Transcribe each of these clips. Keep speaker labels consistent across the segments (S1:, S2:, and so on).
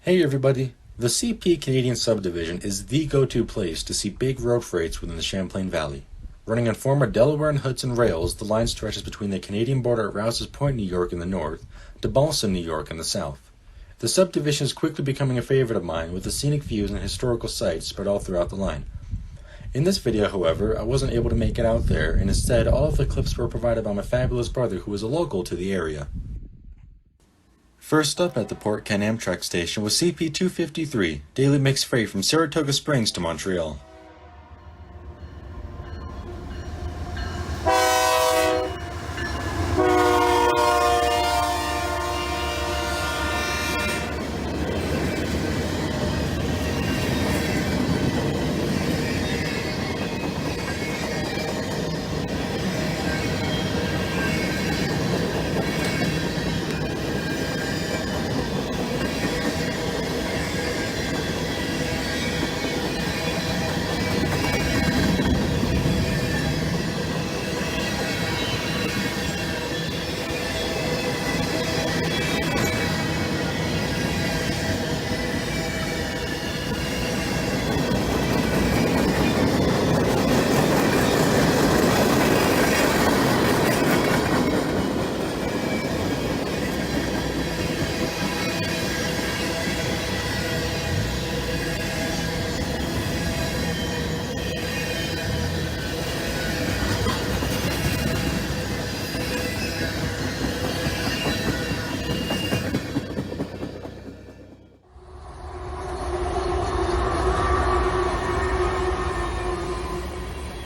S1: Hey everybody! The CP Canadian subdivision is the go-to place to see big road freights within the Champlain Valley. Running on former Delaware and Hudson rails, the line stretches between the Canadian border at Rouses Point, New York in the north, to Ballston, New York in the south. The subdivision is quickly becoming a favorite of mine, with the scenic views and historical sites spread all throughout the line. In this video, however, I wasn't able to make it out there, and instead all of the clips were provided by my fabulous brother who is a local to the area. First up at the Port Ken Amtrak station was CP-253, daily mixed freight from Saratoga Springs to Montreal.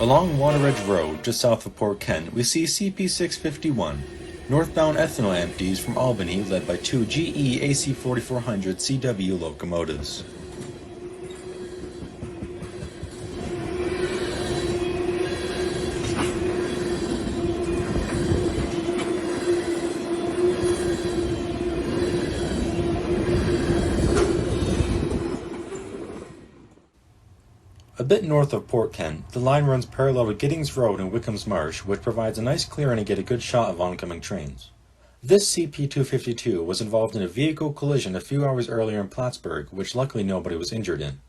S1: Along Water Edge Road, just south of Port Ken, we see CP-651, northbound ethanol empties from Albany led by two GE AC4400 CW locomotives. A bit north of Port Ken, the line runs parallel to Giddings Road and Wickham's Marsh, which provides a nice clearing to get a good shot of oncoming trains. This CP-252 was involved in a vehicle collision a few hours earlier in Plattsburgh, which luckily nobody was injured in.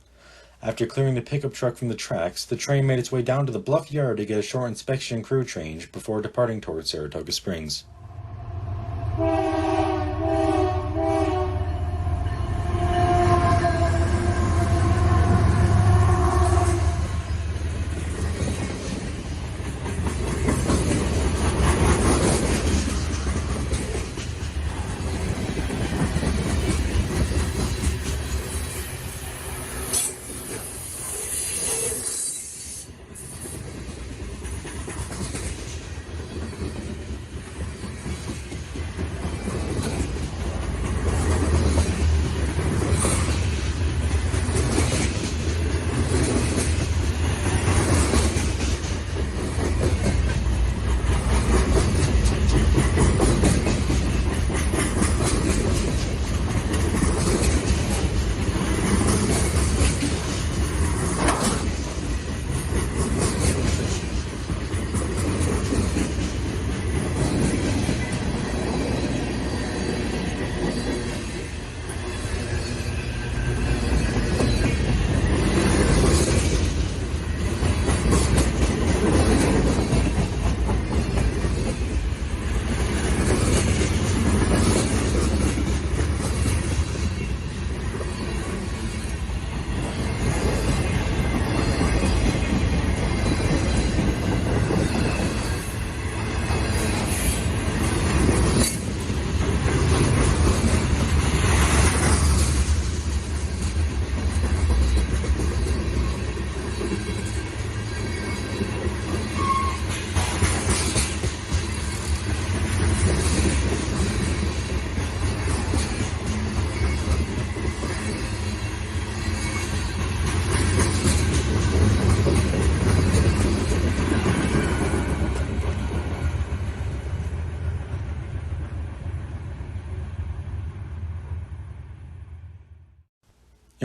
S1: After clearing the pickup truck from the tracks, the train made its way down to the Bluff Yard to get a short inspection and crew change before departing towards Saratoga Springs.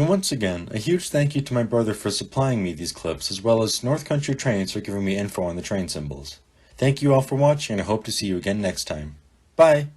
S1: And once again, a huge thank you to my brother for supplying me these clips, as well as North Country Trains for giving me info on the train symbols. Thank you all for watching, and I hope to see you again next time. Bye!